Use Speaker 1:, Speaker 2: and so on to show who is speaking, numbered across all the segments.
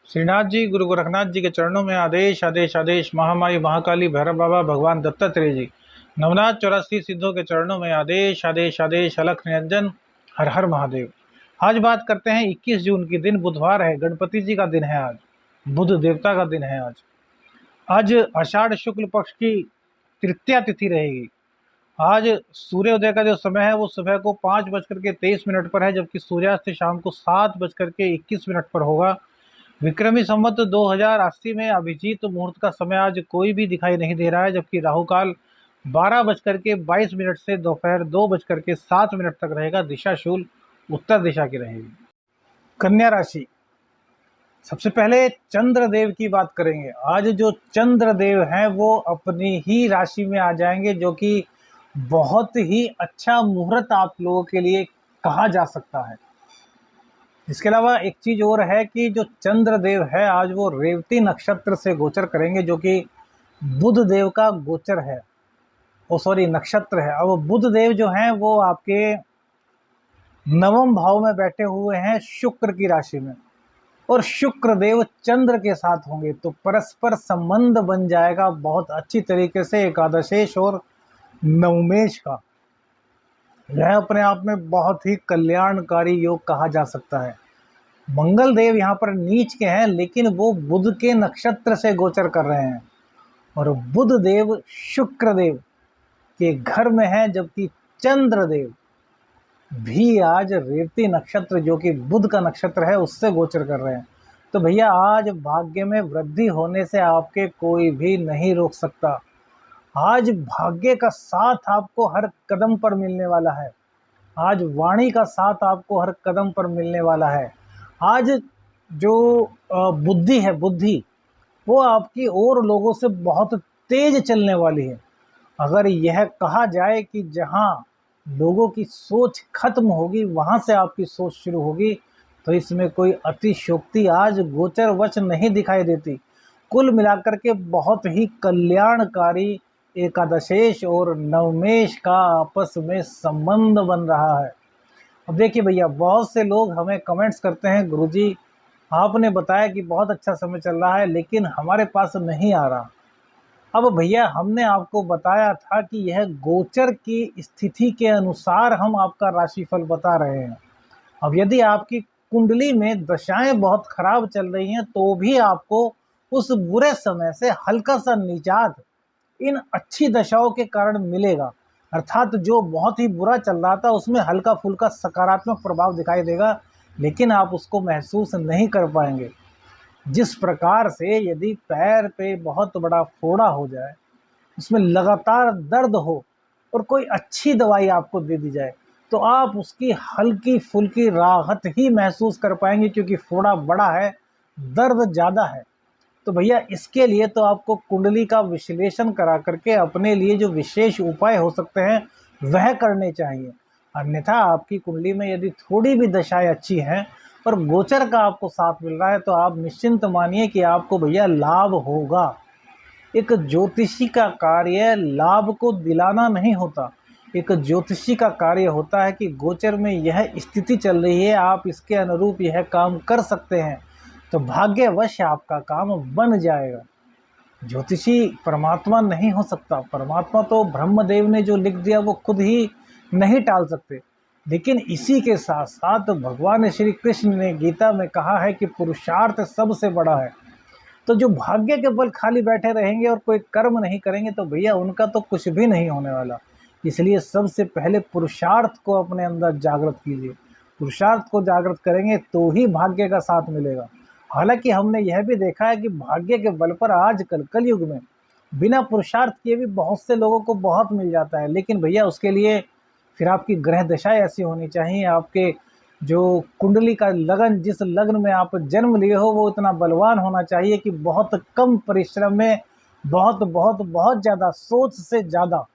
Speaker 1: श्रीनाथ जी, गुरु गोरखनाथ जी के चरणों में आदेश आदेश आदेश। महामाई महाकाली भैरव बाबा भगवान दत्तात्रेय जी, नवनाथ 84 सिद्धों के चरणों में आदेश आदेश आदेश। अलख निरंजन, हर हर महादेव। आज बात करते हैं 21 जून की, दिन बुधवार है, गणपति जी का दिन है आज, बुध देवता का दिन है आज। आज आषाढ़ शुक्ल पक्ष की तृतीया तिथि रहेगी। आज सूर्योदय का जो समय है वो सुबह को 5:23 पर है, जबकि सूर्यास्त शाम को 7:21 पर होगा। विक्रमी संवत 2080 में अभिजीत मुहूर्त का समय आज कोई भी दिखाई नहीं दे रहा है, जबकि राहु काल 12:22 से दोपहर 2:07 तक रहेगा। दिशा शूल उत्तर दिशा की रहेगी। कन्या राशि, सबसे पहले चंद्रदेव की बात करेंगे। आज जो चंद्रदेव हैं वो अपनी ही राशि में आ जाएंगे, जो कि बहुत ही अच्छा मुहूर्त आप लोगों के लिए कहा जा सकता है। इसके अलावा एक चीज और है कि जो चंद्रदेव है आज वो रेवती नक्षत्र से गोचर करेंगे, जो कि बुध देव का गोचर है, नक्षत्र है। अब बुध देव जो हैं वो आपके नवम भाव में बैठे हुए हैं शुक्र की राशि में, और शुक्र देव चंद्र के साथ होंगे, तो परस्पर संबंध बन जाएगा बहुत अच्छी तरीके से एकादशेश और नवमेश का। यह अपने आप में बहुत ही कल्याणकारी योग कहा जा सकता है। मंगल देव यहाँ पर नीच के हैं, लेकिन वो बुध के नक्षत्र से गोचर कर रहे हैं, और बुध देव शुक्र देव के घर में है, जबकि चंद्रदेव भी आज रेवती नक्षत्र जो कि बुध का नक्षत्र है उससे गोचर कर रहे हैं। तो भैया आज भाग्य में वृद्धि होने से आपके कोई भी नहीं रोक सकता। आज भाग्य का साथ आपको हर कदम पर मिलने वाला है। आज वाणी का साथ आपको हर कदम पर मिलने वाला है। आज जो बुद्धि है, बुद्धि वो आपकी और लोगों से बहुत तेज चलने वाली है। अगर यह कहा जाए कि जहां लोगों की सोच खत्म होगी वहां से आपकी सोच शुरू होगी, तो इसमें कोई अतिशयोक्ति आज गोचरवश नहीं दिखाई देती। कुल मिलाकर के बहुत ही कल्याणकारी एकादशेश और नवमेश का आपस में संबंध बन रहा है। अब देखिए भैया, बहुत से लोग हमें कमेंट्स करते हैं, गुरुजी आपने बताया कि बहुत अच्छा समय चल रहा है लेकिन हमारे पास नहीं आ रहा। अब भैया हमने आपको बताया था कि यह गोचर की स्थिति के अनुसार हम आपका राशिफल बता रहे हैं। अब यदि आपकी कुंडली में दशाएं बहुत खराब चल रही हैं तो भी आपको उस बुरे समय से हल्का सा निजात इन अच्छी दशाओं के कारण मिलेगा। अर्थात जो बहुत ही बुरा चल रहा था उसमें हल्का फुल्का सकारात्मक प्रभाव दिखाई देगा, लेकिन आप उसको महसूस नहीं कर पाएंगे। जिस प्रकार से यदि पैर पे बहुत बड़ा फोड़ा हो जाए, उसमें लगातार दर्द हो और कोई अच्छी दवाई आपको दे दी जाए, तो आप उसकी हल्की फुल्की राहत ही महसूस कर पाएंगे, क्योंकि फोड़ा बड़ा है, दर्द ज़्यादा है। तो भैया इसके लिए तो आपको कुंडली का विश्लेषण करा करके अपने लिए जो विशेष उपाय हो सकते हैं वह करने चाहिए। अन्यथा आपकी कुंडली में यदि थोड़ी भी दशाएं अच्छी हैं और गोचर का आपको साथ मिल रहा है तो आप निश्चिंत मानिए कि आपको भैया लाभ होगा। एक ज्योतिषी का कार्य लाभ को दिलाना नहीं होता। एक ज्योतिषी का कार्य होता है कि गोचर में यह स्थिति चल रही है, आप इसके अनुरूप यह काम कर सकते हैं, तो भाग्यवश आपका काम बन जाएगा। ज्योतिषी परमात्मा नहीं हो सकता। परमात्मा तो ब्रह्मदेव ने जो लिख दिया वो खुद ही नहीं टाल सकते। लेकिन इसी के साथ साथ भगवान श्री कृष्ण ने गीता में कहा है कि पुरुषार्थ सबसे बड़ा है। तो जो भाग्य के बल खाली बैठे रहेंगे और कोई कर्म नहीं करेंगे तो भैया उनका तो कुछ भी नहीं होने वाला। इसलिए सबसे पहले पुरुषार्थ को अपने अंदर जागृत कीजिए। पुरुषार्थ को जागृत करेंगे तो ही भाग्य का साथ मिलेगा। हालांकि हमने यह भी देखा है कि भाग्य के बल पर आजकल कलयुग में बिना पुरुषार्थ किए भी बहुत से लोगों को बहुत मिल जाता है। लेकिन भैया उसके लिए फिर आपकी ग्रह दशाएं ऐसी होनी चाहिए, आपके जो कुंडली का लगन, जिस लग्न में आप जन्म लिए हो वो इतना बलवान होना चाहिए कि बहुत कम परिश्रम में बहुत बहुत बहुत ज़्यादा, सोच से ज़्यादा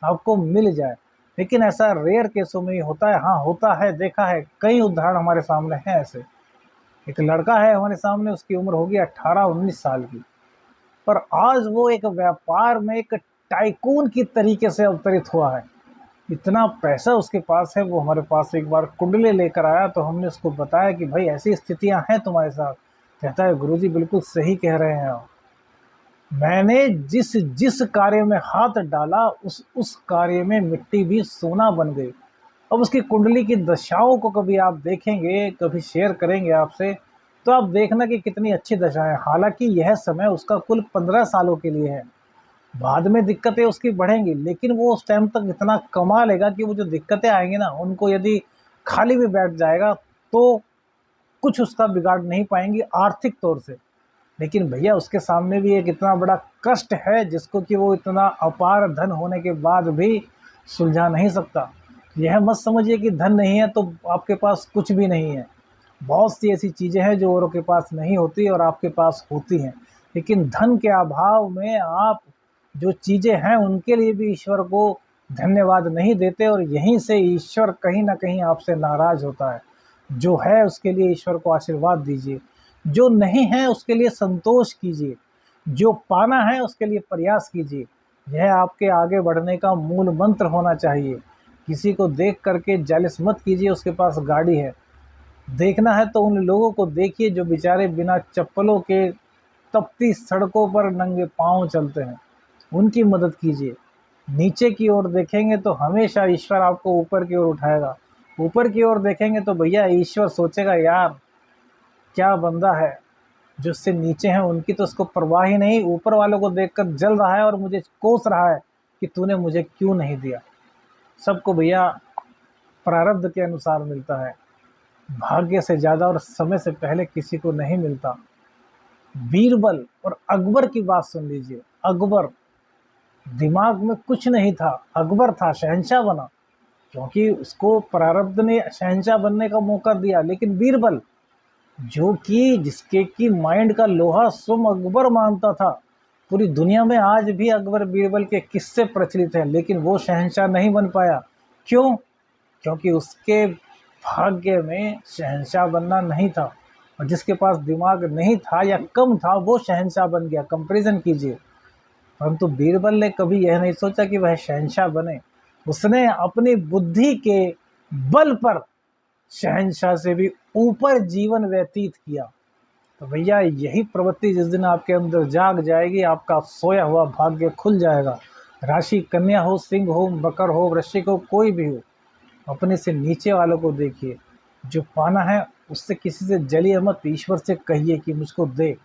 Speaker 1: आपको मिल जाए। लेकिन ऐसा रेयर केसों में ही होता है। हाँ होता है, देखा है, कई उदाहरण हमारे सामने हैं ऐसे। एक लड़का है हमारे सामने, उसकी उम्र होगी 18-19 साल की, पर आज वो एक व्यापार में एक टाइकून की तरीके से अवतरित हुआ है। इतना पैसा उसके पास है। वो हमारे पास एक बार कुंडली लेकर आया तो हमने उसको बताया कि भाई ऐसी स्थितियां हैं तुम्हारे साथ, कहता है गुरुजी बिल्कुल सही कह रहे हैं आप, मैंने जिस जिस कार्य में हाथ डाला उस कार्य में मिट्टी भी सोना बन गई। अब उसकी कुंडली की दशाओं को कभी आप देखेंगे, कभी शेयर करेंगे आपसे, तो आप देखना कि कितनी अच्छी दशा है। हालांकि यह समय उसका कुल 15 सालों के लिए है, बाद में दिक्कतें उसकी बढ़ेंगी, लेकिन वो उस टाइम तक इतना कमा लेगा कि वो जो दिक्कतें आएंगी ना, उनको यदि खाली भी बैठ जाएगा तो कुछ उसका बिगाड़ नहीं पाएंगी आर्थिक तौर से। लेकिन भैया उसके सामने भी एक इतना बड़ा कष्ट है जिसको कि वो इतना अपार धन होने के बाद भी सुलझा नहीं सकता। यह मत समझिए कि धन नहीं है तो आपके पास कुछ भी नहीं है। बहुत सी ऐसी चीज़ें हैं जो औरों के पास नहीं होती और आपके पास होती हैं, लेकिन धन के अभाव में आप जो चीज़ें हैं उनके लिए भी ईश्वर को धन्यवाद नहीं देते, और यहीं से ईश्वर कहीं ना कहीं आपसे नाराज़ होता है। जो है उसके लिए ईश्वर को आशीर्वाद दीजिए, जो नहीं है उसके लिए संतोष कीजिए, जो पाना है उसके लिए प्रयास कीजिए। यह आपके आगे बढ़ने का मूल मंत्र होना चाहिए। किसी को देख करके जालिस मत कीजिए उसके पास गाड़ी है, देखना है तो उन लोगों को देखिए जो बेचारे बिना चप्पलों के तपती सड़कों पर नंगे पांव चलते हैं, उनकी मदद कीजिए। नीचे की ओर देखेंगे तो हमेशा ईश्वर आपको ऊपर की ओर उठाएगा, ऊपर की ओर देखेंगे तो भैया ईश्वर सोचेगा यार क्या बंदा है, जो उससे नीचे हैं उनकी तो उसको परवाह ही नहीं, ऊपर वालों को देखकर जल रहा है और मुझे कोस रहा है कि तूने मुझे क्यों नहीं दिया। सबको भैया प्रारब्ध के अनुसार मिलता है, भाग्य से ज़्यादा और समय से पहले किसी को नहीं मिलता। बीरबल और अकबर की बात सुन लीजिए। अकबर, दिमाग में कुछ नहीं था, अकबर था, शहंशाह बना क्योंकि उसको प्रारब्ध ने शहंशाह बनने का मौका दिया। लेकिन बीरबल जो कि जिसके की माइंड का लोहा स्वयं अकबर मानता था, पूरी दुनिया में आज भी अकबर बीरबल के किस्से प्रचलित हैं, लेकिन वो शहंशाह नहीं बन पाया। क्यों? क्योंकि उसके भाग्य में शहंशाह बनना नहीं था, और जिसके पास दिमाग नहीं था या कम था वो शहंशाह बन गया। कंपैरिजन कीजिए। परंतु बीरबल ने कभी यह नहीं सोचा कि वह शहंशाह बने, उसने अपनी बुद्धि के बल पर शहंशाह से भी ऊपर जीवन व्यतीत किया। तो भैया यही प्रवृत्ति जिस दिन आपके अंदर जाग जाएगी, आपका सोया हुआ भाग्य खुल जाएगा। राशि कन्या हो, सिंह हो, मकर हो, वृश्चिक हो, कोई भी हो, अपने से नीचे वालों को देखिए। जो पाना है उससे किसी से जलिए मत, ईश्वर से कहिए कि मुझको दे।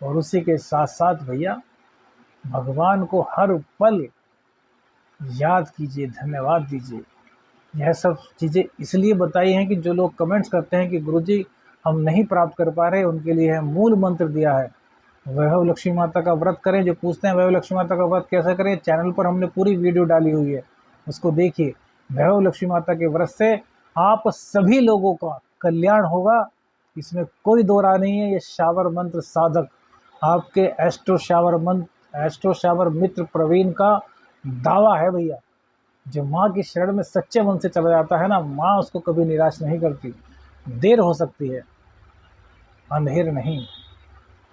Speaker 1: और उसी के साथ साथ भैया भगवान को हर पल याद कीजिए, धन्यवाद दीजिए। यह सब चीज़ें इसलिए बताई हैं कि जो लोग कमेंट्स करते हैं कि गुरुजी हम नहीं प्राप्त कर पा रहे, उनके लिए है मूल मंत्र दिया है। वैभव लक्ष्मी माता का व्रत करें। जो पूछते हैं वैभव लक्ष्मी माता का व्रत कैसे करें, चैनल पर हमने पूरी वीडियो डाली हुई है, उसको देखिए। वैभव लक्ष्मी माता के व्रत से आप सभी लोगों का कल्याण होगा, इसमें कोई दो राय नहीं है। ये शावर मंत्र साधक आपके एस्ट्रो शावर मित्र प्रवीण का दावा है भैया। जो माँ की शरण में सच्चे मन से चला जाता है ना, माँ उसको कभी निराश नहीं करती। देर हो सकती है, अंधेर नहीं।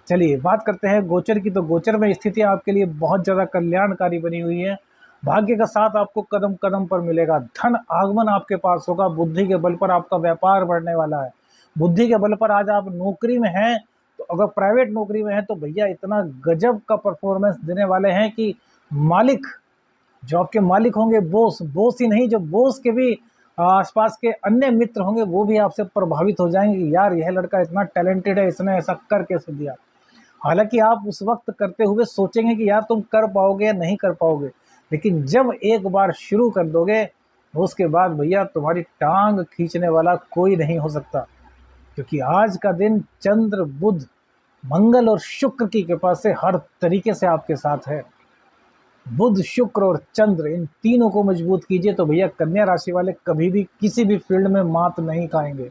Speaker 1: चलिए बात करते हैं गोचर की। तो गोचर में स्थिति आपके लिए बहुत ज़्यादा कल्याणकारी बनी हुई है। भाग्य का साथ आपको कदम कदम पर मिलेगा। धन आगमन आपके पास होगा। बुद्धि के बल पर आपका व्यापार बढ़ने वाला है। बुद्धि के बल पर आज आप नौकरी में हैं, तो अगर प्राइवेट नौकरी में हैं तो भैया इतना गजब का परफॉर्मेंस देने वाले हैं कि मालिक, जो आपके मालिक होंगे, बोस ही नहीं, जो बोस के भी आसपास के अन्य मित्र होंगे वो भी आपसे प्रभावित हो जाएंगे। यार यह लड़का इतना टैलेंटेड है, इसने ऐसा कर कैसे दिया। हालांकि आप उस वक्त करते हुए सोचेंगे कि यार तुम कर पाओगे या नहीं कर पाओगे, लेकिन जब एक बार शुरू कर दोगे उसके बाद भैया तुम्हारी टांग खींचने वाला कोई नहीं हो सकता। क्योंकि आज का दिन चंद्र, बुध, मंगल और शुक्र की कृपा से हर तरीके से आपके साथ है। बुध, शुक्र और चंद्र, इन तीनों को मजबूत कीजिए तो भैया कन्या राशि वाले कभी भी किसी भी फील्ड में मात नहीं खाएंगे।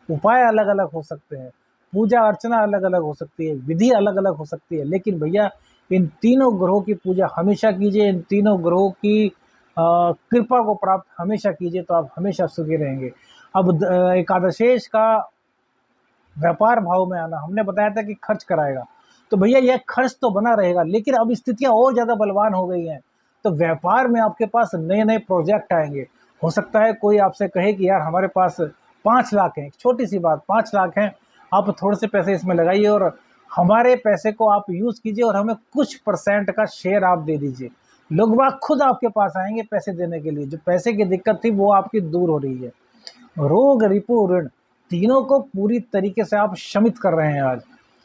Speaker 1: उपाय अलग अलग हो सकते हैं, पूजा अर्चना अलग अलग हो सकती है, विधि अलग अलग हो सकती है, लेकिन भैया इन तीनों ग्रहों की पूजा हमेशा कीजिए, इन तीनों ग्रहों की कृपा को प्राप्त हमेशा कीजिए, तो आप हमेशा सुखी रहेंगे। अब एकादशेष का व्यापार भाव में आना, हमने बताया था कि खर्च कराएगा, तो भैया यह खर्च तो बना रहेगा, लेकिन अब स्थितियां और ज़्यादा बलवान हो गई हैं। तो व्यापार में आपके पास नए नए प्रोजेक्ट आएंगे। हो सकता है कोई आपसे कहे कि यार हमारे पास 5 लाख हैं, छोटी सी बात, 5 लाख हैं, आप थोड़े से पैसे इसमें लगाइए और हमारे पैसे को आप यूज़ कीजिए और हमें कुछ % का शेयर आप दे दीजिए। लोग बाग खुद आपके पास आएंगे पैसे देने के लिए। जो पैसे की दिक्कत थी वो आपकी दूर हो रही है। रोग, रिपु, ऋण तीनों को पूरी तरीके से आप शमित कर रहे हैं आज।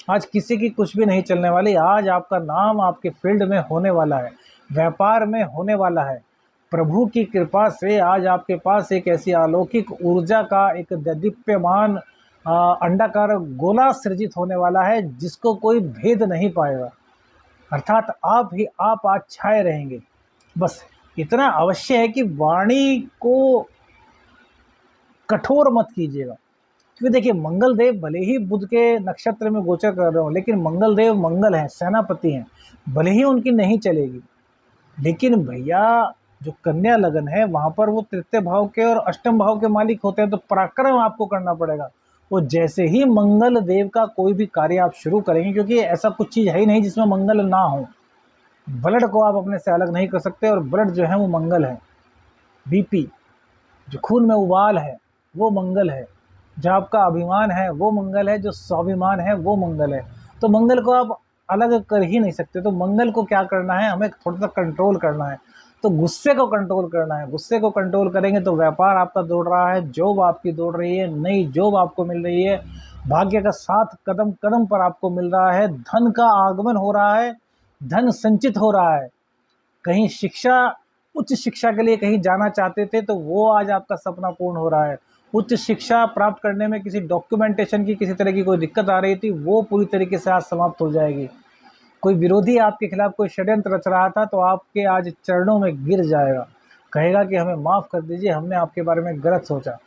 Speaker 1: आज किसी की कुछ भी नहीं चलने वाली। आज आपका नाम आपके फील्ड में होने वाला है, व्यापार में होने वाला है। प्रभु की कृपा से आज आपके पास एक ऐसी अलौकिक ऊर्जा का एक दीप्यमान अंडाकार गोला सृजित होने वाला है जिसको कोई भेद नहीं पाएगा। अर्थात आप ही आप आज छाए रहेंगे। बस इतना अवश्य है कि वाणी को कठोर मत कीजिएगा। क्योंकि देखिए, मंगल देव भले ही बुध के नक्षत्र में गोचर कर रहे हो, लेकिन मंगल देव मंगल हैं, सेनापति हैं। भले ही उनकी नहीं चलेगी, लेकिन भैया जो कन्या लगन है वहाँ पर वो तृतीय भाव के और अष्टम भाव के मालिक होते हैं, तो पराक्रम आपको करना पड़ेगा। वो जैसे ही मंगल देव का कोई भी कार्य आप शुरू करेंगे, क्योंकि ऐसा कुछ चीज़ है ही नहीं जिसमें मंगल ना हो। ब्लड को आप अपने से अलग नहीं कर सकते, और ब्लड जो है वो मंगल है। बीपी, जो खून में उबाल है वो मंगल है। जो आपका अभिमान है वो मंगल है, जो स्वाभिमान है वो मंगल है। तो मंगल को आप अलग कर ही नहीं सकते। तो मंगल को क्या करना है, हमें थोड़ा सा कंट्रोल करना है। तो गुस्से को कंट्रोल करना है। गुस्से को कंट्रोल करेंगे तो व्यापार आपका दौड़ रहा है, जॉब आपकी दौड़ रही है, नई जॉब आपको मिल रही है, भाग्य का साथ कदम कदम पर आपको मिल रहा है, धन का आगमन हो रहा है, धन संचित हो रहा है। कहीं शिक्षा, उच्च शिक्षा के लिए कहीं जाना चाहते थे तो वो आज आपका सपना पूर्ण हो रहा है। उच्च शिक्षा प्राप्त करने में किसी डॉक्यूमेंटेशन की किसी तरह की कोई दिक्कत आ रही थी, वो पूरी तरीके से आज समाप्त हो जाएगी। कोई विरोधी आपके खिलाफ कोई षड्यंत्र रच रहा था तो आपके आज चरणों में गिर जाएगा, कहेगा कि हमें माफ़ कर दीजिए, हमने आपके बारे में गलत सोचा।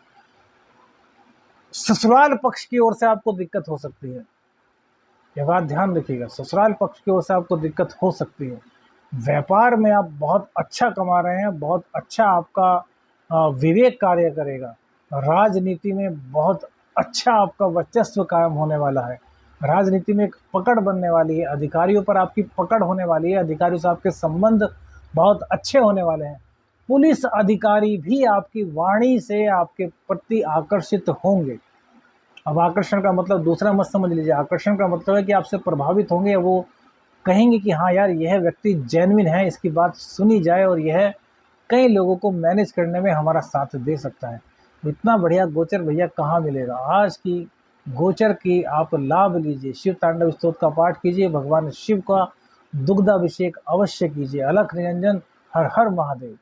Speaker 1: ससुराल पक्ष की ओर से आपको दिक्कत हो सकती है, यह बात ध्यान रखिएगा। ससुराल पक्ष की ओर से आपको दिक्कत हो सकती है। व्यापार में आप बहुत अच्छा कमा रहे हैं, बहुत अच्छा आपका विवेक कार्य करेगा। राजनीति में बहुत अच्छा आपका वर्चस्व कायम होने वाला है। राजनीति में एक पकड़ बनने वाली है, अधिकारियों पर आपकी पकड़ होने वाली है, अधिकारियों से आपके संबंध बहुत अच्छे होने वाले हैं। पुलिस अधिकारी भी आपकी वाणी से आपके प्रति आकर्षित होंगे। अब आकर्षण का मतलब दूसरा मत समझ लीजिए। आकर्षण का मतलब है कि आपसे प्रभावित होंगे, या वो कहेंगे कि हाँ यार, यह व्यक्ति जेन्युइन है, इसकी बात सुनी जाए और यह कई लोगों को मैनेज करने में हमारा साथ दे सकता है। इतना बढ़िया गोचर भैया कहाँ मिलेगा। आज की गोचर की आप लाभ लीजिए। शिव तांडव स्तोत्र का पाठ कीजिए, भगवान शिव का दुग्धाभिषेक अवश्य कीजिए। अलख निरंजन, हर हर महादेव।